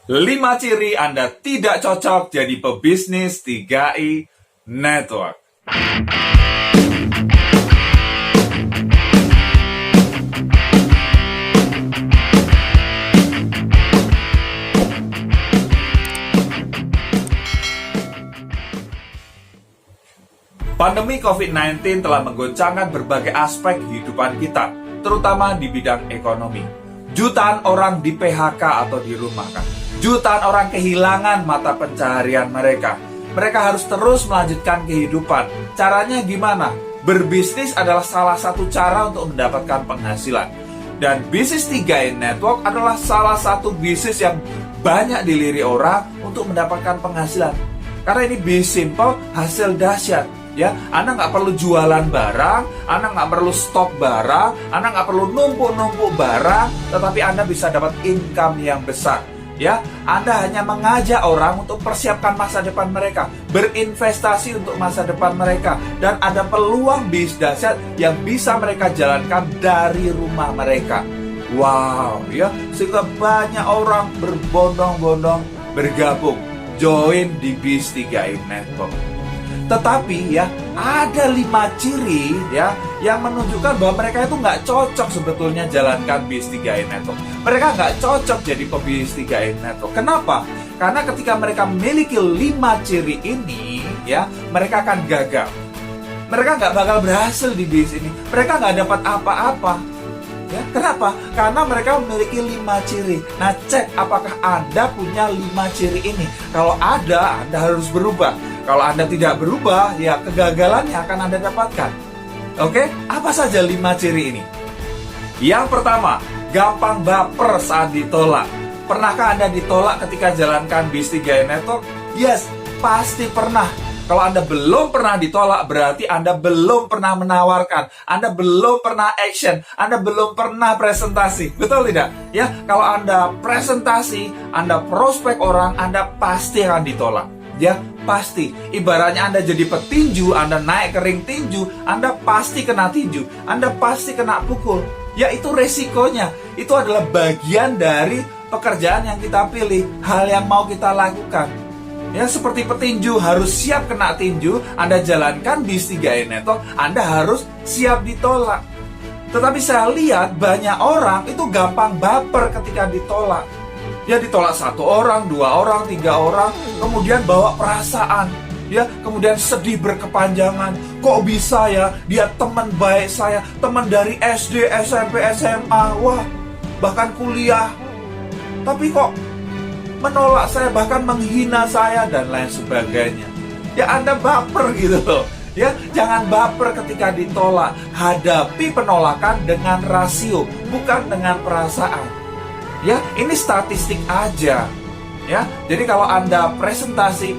5 ciri Anda tidak cocok jadi pebisnis 3i Network. Pandemi COVID-19 telah menggoncangkan berbagai aspek kehidupan kita, terutama di bidang ekonomi. Jutaan orang di PHK atau dirumahkan. Jutaan orang kehilangan mata pencaharian mereka. Mereka harus terus melanjutkan kehidupan. Caranya gimana? Berbisnis adalah salah satu cara untuk mendapatkan penghasilan. Dan bisnis 3i Network adalah salah satu bisnis yang banyak dilirik orang untuk mendapatkan penghasilan. Karena ini bisnis simple, hasil dahsyat. Ya, Anda nggak perlu jualan barang, Anda nggak perlu stok barang, Anda nggak perlu numpuk-numpuk barang, tetapi Anda bisa dapat income yang besar. Ya, Anda hanya mengajak orang untuk persiapkan masa depan mereka, berinvestasi untuk masa depan mereka, dan ada peluang bisnis dahsyat yang bisa mereka jalankan dari rumah mereka. Wow, ya, sehingga banyak orang berbondong-bondong bergabung, join di bisnis 3i Network. Tetapi ya, ada 5 ciri ya yang menunjukkan bahwa mereka itu nggak cocok sebetulnya jalankan bisnis 3i Network. Mereka nggak cocok jadi pebisnis 3i Network. Kenapa? Karena ketika mereka memiliki 5 ciri ini, ya, mereka akan gagal. Mereka nggak bakal berhasil di bisnis ini. Mereka nggak dapat apa-apa. Ya, kenapa? Karena mereka memiliki 5 ciri. Nah, cek apakah Anda punya 5 ciri ini. Kalau ada, Anda harus berubah. Kalau Anda tidak berubah, ya kegagalannya akan Anda dapatkan. Oke? Apa saja 5 ciri ini? Yang pertama, gampang baper saat ditolak. Pernahkah Anda ditolak ketika jalankan bisnis 3i Network? Yes, pasti pernah. Kalau Anda belum pernah ditolak, berarti Anda belum pernah menawarkan, Anda belum pernah action, Anda belum pernah presentasi. Betul tidak? Ya, kalau Anda presentasi, Anda prospek orang, Anda pasti akan ditolak. Ya, pasti. Ibaratnya Anda jadi petinju, Anda naik ke ring tinju, Anda pasti kena tinju, Anda pasti kena pukul. Ya, itu resikonya. Itu adalah bagian dari pekerjaan yang kita pilih, hal yang mau kita lakukan. Ya, seperti petinju harus siap kena tinju, Anda jalankan bisnis 3i Network, Anda harus siap ditolak. Tetapi saya lihat banyak orang itu gampang baper ketika ditolak. Ya, ditolak 1 orang, 2 orang, 3 orang, kemudian bawa perasaan, ya, kemudian sedih berkepanjangan. Kok bisa ya, dia teman baik saya, teman dari SD, SMP, SMA, wah, bahkan kuliah. Tapi kok menolak saya, bahkan menghina saya, dan lain sebagainya. Ya, Anda baper gitu loh. Ya, jangan baper ketika ditolak. Hadapi penolakan dengan rasio, bukan dengan perasaan. Ya, ini statistik aja. Ya, jadi kalau Anda presentasi,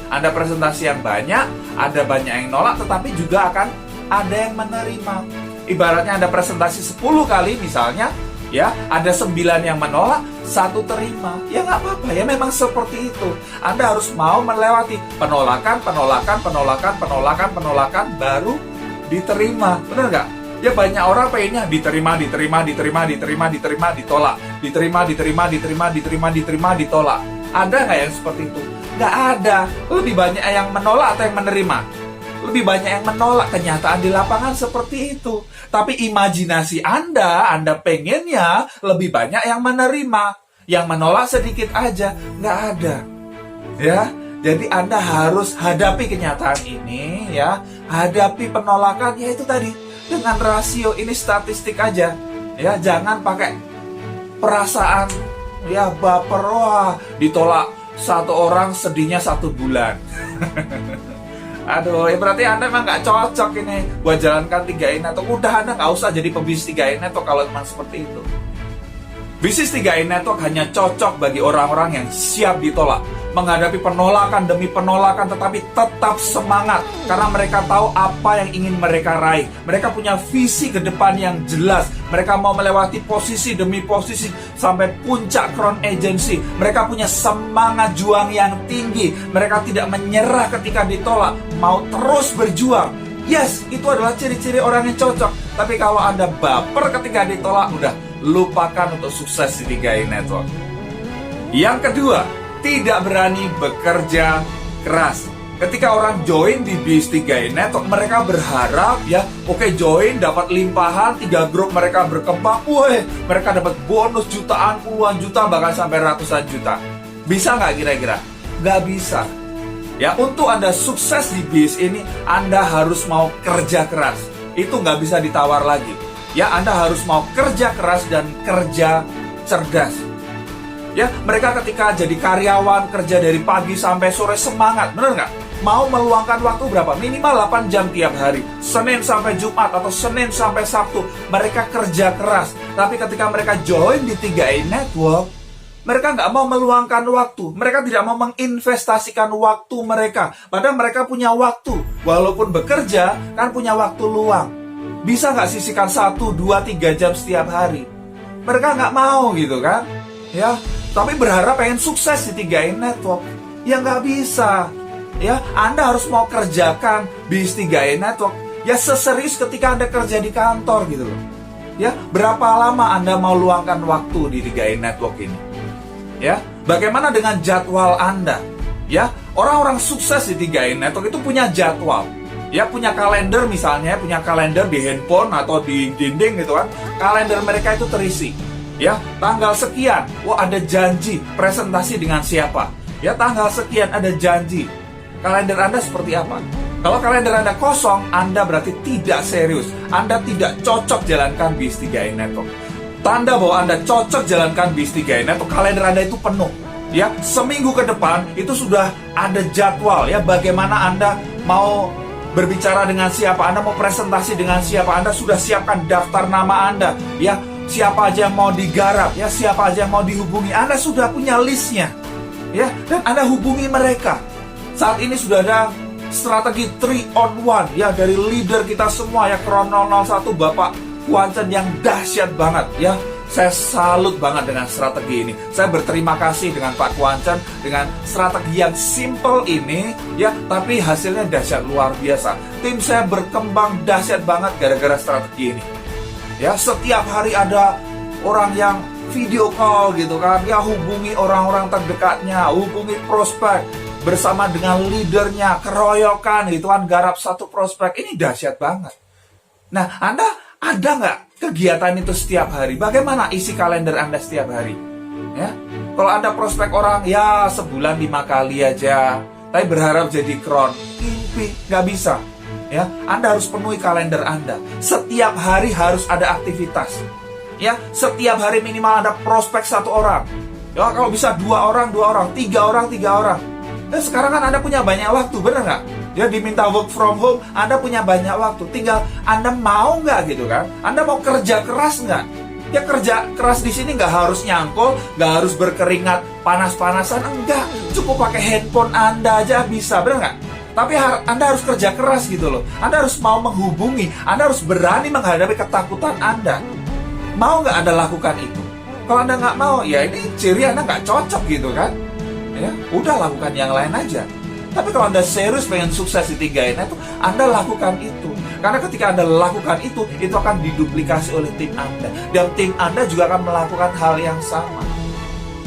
Anda presentasi yang banyak, ada banyak yang nolak, tetapi juga akan ada yang menerima. Ibaratnya Anda presentasi 10 kali misalnya, ya, ada 9 yang menolak, 1 terima. Ya nggak apa-apa, ya memang seperti itu. Anda harus mau melewati penolakan, baru diterima. Benar nggak? Ya, banyak orang pengennya diterima, ditolak. Diterima, ditolak. Ada nggak yang seperti itu? Nggak ada. Lebih banyak yang menolak atau yang menerima? Lebih banyak yang menolak. Kenyataan di lapangan seperti itu. Tapi imajinasi Anda pengennya lebih banyak yang menerima. Yang menolak sedikit aja. Nggak ada. Ya, jadi Anda harus hadapi kenyataan ini, ya. Hadapi penolakan, ya itu tadi. Dengan rasio, ini statistik aja. Ya, jangan pakai perasaan. Ya, baper, wah, ditolak 1 orang, sedihnya 1 bulan. Aduh, ya berarti Anda memang nggak cocok ini buat jalankan 3i Network. Udah, Anda nggak usah jadi pebisnis 3i Network kalau memang seperti itu. Bisnis 3i Network hanya cocok bagi orang-orang yang siap ditolak, menghadapi penolakan demi penolakan, tetapi tetap semangat karena mereka tahu apa yang ingin mereka raih. Mereka punya visi ke depan yang jelas. Mereka mau melewati posisi demi posisi sampai puncak crown agency. Mereka punya semangat juang yang tinggi. Mereka tidak menyerah ketika ditolak, mau terus berjuang. Yes, itu adalah ciri-ciri orang yang cocok. Tapi kalau Anda baper ketika ditolak, udah lupakan untuk sukses di 3i Network. Yang kedua, tidak berani bekerja keras. Ketika orang join di bis 3i Network, mereka berharap ya, oke, join dapat limpahan, 3 grup mereka berkembang, mereka dapat bonus jutaan, puluhan juta, bahkan sampai ratusan juta. Bisa nggak kira-kira? Nggak bisa. Ya, untuk Anda sukses di bis ini, Anda harus mau kerja keras. Itu nggak bisa ditawar lagi. Ya, Anda harus mau kerja keras dan kerja cerdas. Ya, mereka ketika jadi karyawan, kerja dari pagi sampai sore semangat, bener nggak? Mau meluangkan waktu berapa? Minimal 8 jam tiap hari. Senin sampai Jumat atau Senin sampai Sabtu. Mereka kerja keras. Tapi ketika mereka join di 3i Network, mereka nggak mau meluangkan waktu. Mereka tidak mau menginvestasikan waktu mereka. Padahal mereka punya waktu. Walaupun bekerja, kan punya waktu luang. Bisa nggak sisihkan 1, 2, 3 jam setiap hari? Mereka nggak mau gitu kan? Ya, tapi berharap pengen sukses di 3i Network. Ya nggak bisa. Ya, Anda harus mau kerjakan bis 3i Network ya seserius ketika Anda kerja di kantor gitu loh. Ya, berapa lama Anda mau luangkan waktu di 3i Network ini? Ya, bagaimana dengan jadwal Anda? Ya, orang-orang sukses di 3i Network itu punya jadwal. Ya, punya kalender misalnya, punya kalender di handphone atau di dinding gitu kan. Kalender mereka itu terisi. Ya, tanggal sekian, ada janji presentasi dengan siapa. Ya, tanggal sekian ada janji. Kalender Anda seperti apa? Kalau kalender Anda kosong, Anda berarti tidak serius. Anda tidak cocok jalankan bis 3i Network. Tanda bahwa Anda cocok jalankan bis 3i Network, kalender Anda itu penuh. Ya, seminggu ke depan itu sudah ada jadwal ya, bagaimana Anda mau berbicara dengan siapa, Anda mau presentasi dengan siapa, Anda sudah siapkan daftar nama Anda, ya, siapa aja yang mau digarap, ya, siapa aja yang mau dihubungi, Anda sudah punya listnya, ya, dan Anda hubungi mereka. Saat ini sudah ada strategi 3-on-1 ya dari leader kita semua ya, Kron 001 Bapak Kuancen yang dahsyat banget ya. Saya salut banget dengan strategi ini. Saya berterima kasih dengan Pak Kuancen dengan strategi yang simple ini ya, tapi hasilnya dahsyat luar biasa. Tim saya berkembang dahsyat banget gara-gara strategi ini. Ya, setiap hari ada orang yang video call gitu kan, ya, hubungi orang-orang terdekatnya, hubungi prospek bersama dengan leadernya, keroyokan gitu kan, garap satu prospek. Ini dahsyat banget. Nah, Anda ada nggak kegiatan itu setiap hari? Bagaimana isi kalender Anda setiap hari? Ya, kalau Anda prospek orang, ya sebulan 5 kali aja, tapi berharap jadi kron, mimpi, nggak bisa. Ya, Anda harus penuhi kalender Anda. Setiap hari harus ada aktivitas. Ya, setiap hari minimal ada prospek 1 orang. Ya, kalau bisa 2 orang, 3 orang. Dan sekarang kan Anda punya banyak waktu, bener nggak? Ya, diminta work from home, Anda punya banyak waktu. Tinggal Anda mau nggak gitu kan? Anda mau kerja keras nggak? Ya, kerja keras di sini nggak harus nyangkul, nggak harus berkeringat panas-panasan, enggak. Cukup pakai handphone Anda aja bisa, bener nggak? Tapi Anda harus kerja keras gitu loh. Anda harus mau menghubungi, Anda harus berani menghadapi ketakutan Anda. Mau nggak Anda lakukan itu? Kalau Anda nggak mau, ya ini ciri Anda nggak cocok gitu kan? Ya, udah lakukan yang lain aja. Tapi kalau Anda serius pengen sukses di 3i Network, Anda lakukan itu. Karena ketika Anda lakukan itu akan diduplikasi oleh tim Anda. Dan tim Anda juga akan melakukan hal yang sama.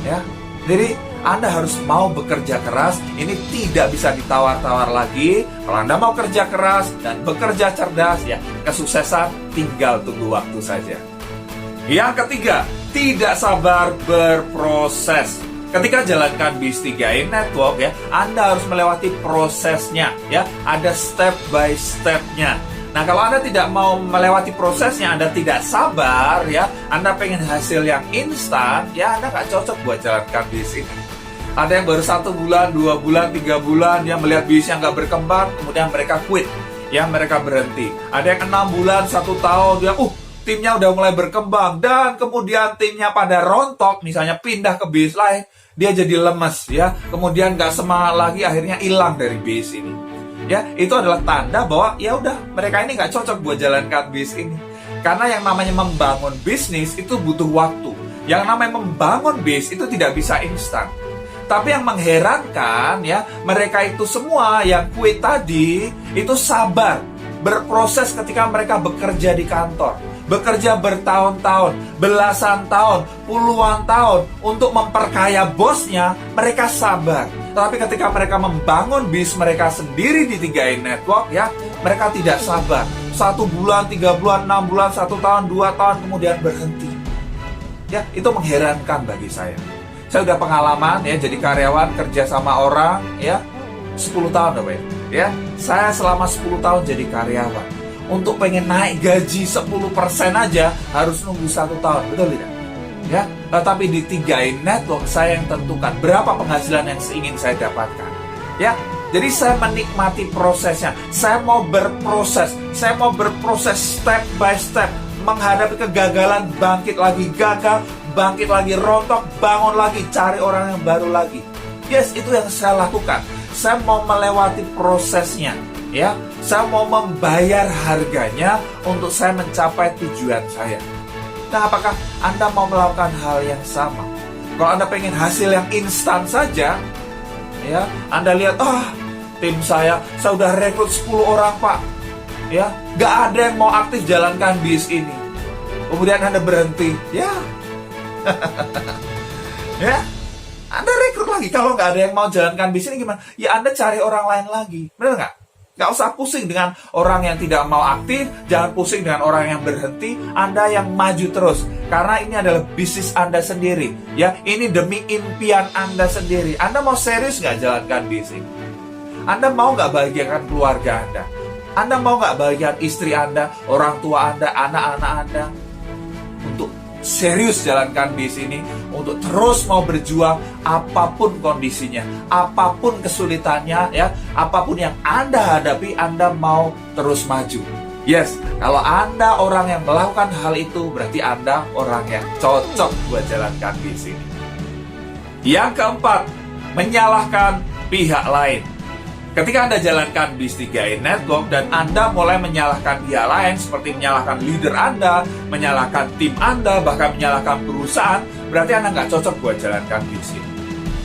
Ya, jadi Anda harus mau bekerja keras. Ini tidak bisa ditawar-tawar lagi. Kalau Anda mau kerja keras dan bekerja cerdas, ya kesuksesan tinggal tunggu waktu saja. Yang ketiga, tidak sabar berproses. Ketika jalankan bis 3i Network ya, Anda harus melewati prosesnya ya, ada step by stepnya. Nah, kalau Anda tidak mau melewati prosesnya, Anda tidak sabar ya, Anda pengen hasil yang instan ya, Anda nggak cocok buat jalankan bis ini. Ada yang baru 1 bulan, 2 bulan, 3 bulan, dia melihat bisnya nggak berkembang, kemudian mereka quit ya, mereka berhenti. Ada yang 6 bulan, 1 tahun, dia timnya udah mulai berkembang, dan kemudian timnya pada rontok, misalnya pindah ke bis lain, dia jadi lemes ya, kemudian nggak semangat lagi, akhirnya hilang dari bis ini. Ya, itu adalah tanda bahwa ya udah, mereka ini nggak cocok buat jalankan bis ini. Karena yang namanya membangun bisnis itu butuh waktu. Yang namanya membangun bis itu tidak bisa instan. Tapi yang mengherankan ya, mereka itu semua yang quit tadi itu sabar, berproses ketika mereka bekerja di kantor, bekerja bertahun-tahun, belasan tahun, puluhan tahun untuk memperkaya bosnya, mereka sabar. Tapi ketika mereka membangun bisnis mereka sendiri di 3i Network, ya, mereka tidak sabar. 1 bulan, 3 bulan, 6 bulan, 1 tahun, 2 tahun, kemudian berhenti. Ya, itu mengherankan bagi saya. Saya udah pengalaman ya jadi karyawan kerja sama orang ya 10 tahun ya. Saya selama 10 tahun jadi karyawan. Untuk pengen naik gaji 10% aja harus nunggu 1 tahun, betul tidak? Ya, tetapi di 3i Network saya yang tentukan berapa penghasilan yang ingin saya dapatkan. Ya, jadi saya menikmati prosesnya. Saya mau berproses step by step, menghadapi kegagalan, bangkit lagi gagal, bangkit lagi rontok, bangun lagi, cari orang yang baru lagi. Yes, itu yang saya lakukan. Saya mau melewati prosesnya, ya. Saya mau membayar harganya untuk saya mencapai tujuan saya. Nah, apakah Anda mau melakukan hal yang sama? Kalau Anda pengen hasil yang instan saja, ya, Anda lihat, tim saya udah rekrut 10 orang, Pak. Ya, gak ada yang mau aktif jalankan bisnis ini. Kemudian Anda berhenti, ya. Ya, Anda rekrut lagi. Kalau nggak ada yang mau jalankan bisnis ini gimana? Ya Anda cari orang lain lagi. Benar nggak? Nggak usah pusing dengan orang yang tidak mau aktif. Jangan pusing dengan orang yang berhenti. Anda yang maju terus. Karena ini adalah bisnis Anda sendiri. Ya, ini demi impian Anda sendiri. Anda mau serius nggak jalankan bisnis? Anda mau nggak bahagiakan keluarga Anda? Anda mau nggak bahagiakan istri Anda, orang tua Anda, anak-anak Anda? Untuk serius jalankan bisnis ini, untuk terus mau berjuang apapun kondisinya, apapun kesulitannya, ya, apapun yang Anda hadapi, Anda mau terus maju. Yes, kalau Anda orang yang melakukan hal itu, berarti Anda orang yang cocok buat jalankan bisnis ini. Yang keempat, menyalahkan pihak lain. Ketika Anda jalankan bisnis 3i Network dan Anda mulai menyalahkan pihak lain seperti menyalahkan leader Anda, menyalahkan tim Anda, bahkan menyalahkan perusahaan, berarti Anda nggak cocok buat jalankan bisnis.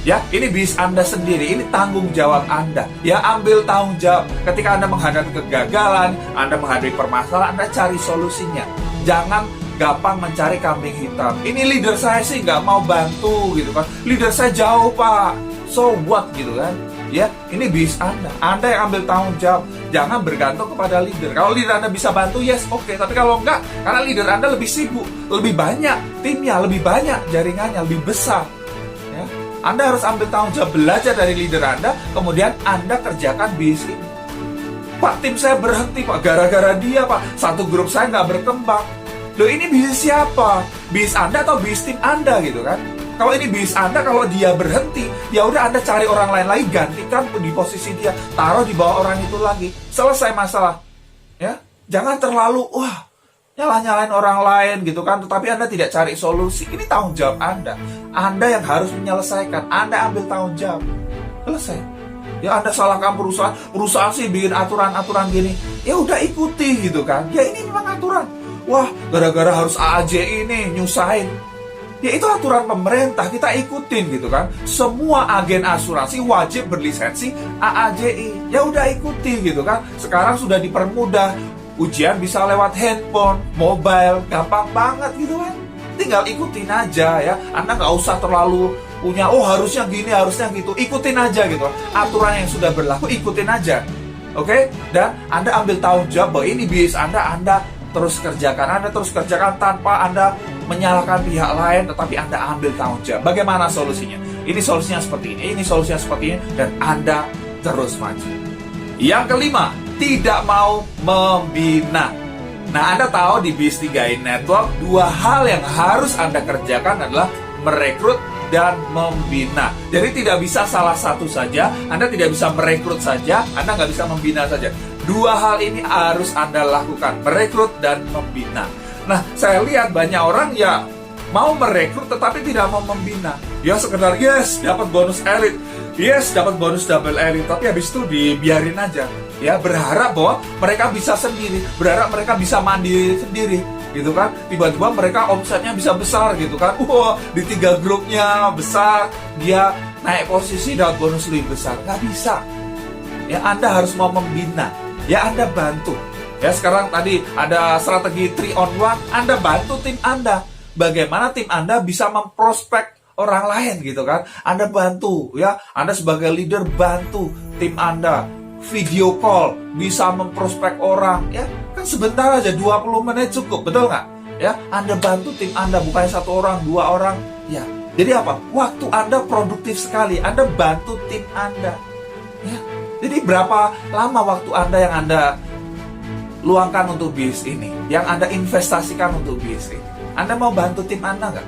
Ya, ini bisnis Anda sendiri, ini tanggung jawab Anda. Ya, ambil tanggung jawab. Ketika Anda menghadapi kegagalan, Anda menghadapi permasalahan, Anda cari solusinya. Jangan gampang mencari kambing hitam. Ini leader saya sih nggak mau bantu gitu kan. Leader saya jauh, Pak. So what gitu kan. Ya, ini bisnis Anda yang ambil tanggung jawab. Jangan bergantung kepada leader. Kalau leader Anda bisa bantu, yes, oke. Tapi kalau enggak, karena leader Anda lebih sibuk, lebih banyak timnya, lebih banyak jaringannya, lebih besar. Ya, Anda harus ambil tanggung jawab, belajar dari leader Anda, kemudian Anda kerjakan bisnis ini. Pak, tim saya berhenti, Pak. Gara-gara dia, Pak. Satu grup saya nggak berkembang. Loh, ini bisnis siapa? Bisnis Anda atau bisnis tim Anda gitu kan? Kalau ini bisnis Anda, kalau dia berhenti, ya udah Anda cari orang lain lagi, gantikan di posisi dia, taruh di bawah orang itu lagi, selesai masalah. Ya, jangan terlalu nyalah-nyalain orang lain gitu kan, tetapi Anda tidak cari solusi. Ini tanggung jawab Anda. Anda yang harus menyelesaikan. Anda ambil tanggung jawab. Selesai. Ya, Anda salahkan perusahaan sih bikin aturan-aturan gini. Ya udah ikuti gitu kan. Ya ini memang aturan. Wah, gara-gara harus AAJ ini nyusahin. Ya itu aturan pemerintah, kita ikutin gitu kan. Semua agen asuransi wajib berlisensi AAJI. Ya udah ikuti gitu kan. Sekarang sudah dipermudah. Ujian bisa lewat handphone, mobile, gampang banget gitu kan. Tinggal ikutin aja ya. Anda nggak usah terlalu punya, harusnya gini, harusnya gitu. Ikutin aja gitu. Aturan yang sudah berlaku, ikutin aja. Oke? Dan Anda ambil tanggung jawab bahwa ini bisnis Anda terus kerjakan. Anda terus kerjakan tanpa Anda menyalahkan pihak lain, tetapi Anda ambil tanggung jawab. Bagaimana solusinya? Ini solusinya seperti ini solusinya seperti ini, dan Anda terus maju. Yang kelima, tidak mau membina. Nah, Anda tahu di bisnis 3i Network, 2 hal yang harus Anda kerjakan adalah merekrut dan membina. Jadi tidak bisa salah satu saja. Anda tidak bisa merekrut saja, Anda nggak bisa membina saja. 2 hal ini harus Anda lakukan, merekrut dan membina. Nah, saya lihat banyak orang ya mau merekrut tetapi tidak mau membina. Ya sekedar yes, dapat bonus elit. Yes, dapat bonus double elit. Tapi habis itu dibiarin aja. Ya, berharap bahwa mereka bisa sendiri. Berharap mereka bisa mandiri sendiri. Gitu kan. Tiba-tiba mereka omsetnya bisa besar gitu kan. Di 3 grupnya besar. Dia naik posisi dapat bonus lebih besar. Nggak bisa. Ya, Anda harus mau membina. Ya, Anda bantu. Ya, sekarang tadi ada strategi 3 on 1, Anda bantu tim Anda. Bagaimana tim Anda bisa memprospek orang lain gitu kan. Anda bantu ya, Anda sebagai leader bantu tim Anda. Video call bisa memprospek orang ya. Kan sebentar aja 20 menit cukup, betul nggak? Ya, Anda bantu tim Anda, bukan 1 orang, 2 orang. Ya, jadi apa? Waktu Anda produktif sekali. Anda bantu tim Anda. Ya, jadi berapa lama waktu Anda yang Anda luangkan untuk bisnis ini, yang Anda investasikan untuk bisnis ini? Anda mau bantu tim Anda nggak?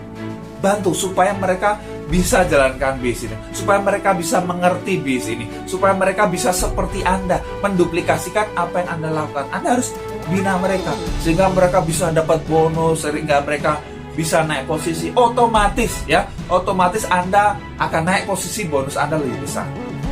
Bantu supaya mereka bisa jalankan bisnis ini, supaya mereka bisa mengerti bisnis ini, supaya mereka bisa seperti Anda, menduplikasikan apa yang Anda lakukan. Anda harus bina mereka, sehingga mereka bisa dapat bonus, sehingga mereka bisa naik posisi. Otomatis ya, otomatis Anda akan naik posisi, bonus Anda lebih besar.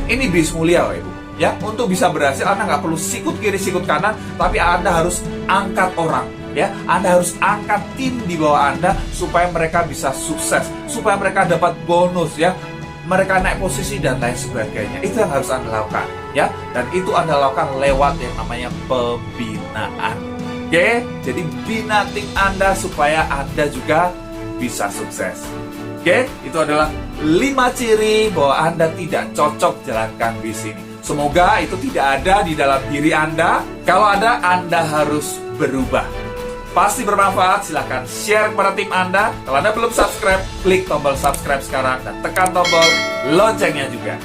Ini bisnis mulia, Bapak Ibu. Ya, untuk bisa berhasil, Anda nggak perlu sikut kiri, sikut kanan, tapi Anda harus angkat orang. Ya, Anda harus angkat tim di bawah Anda supaya mereka bisa sukses, supaya mereka dapat bonus ya, mereka naik posisi dan lain sebagainya. Itu yang harus Anda lakukan ya, dan itu Anda lakukan lewat yang namanya pembinaan. Oke, jadi bina tim Anda supaya Anda juga bisa sukses. Oke, itu adalah 5 ciri bahwa Anda tidak cocok jalankan bisnis ini. Semoga itu tidak ada di dalam diri Anda. Kalau ada, Anda harus berubah. Pasti bermanfaat, silahkan share kepada tim Anda. Kalau Anda belum subscribe, klik tombol subscribe sekarang dan tekan tombol loncengnya juga.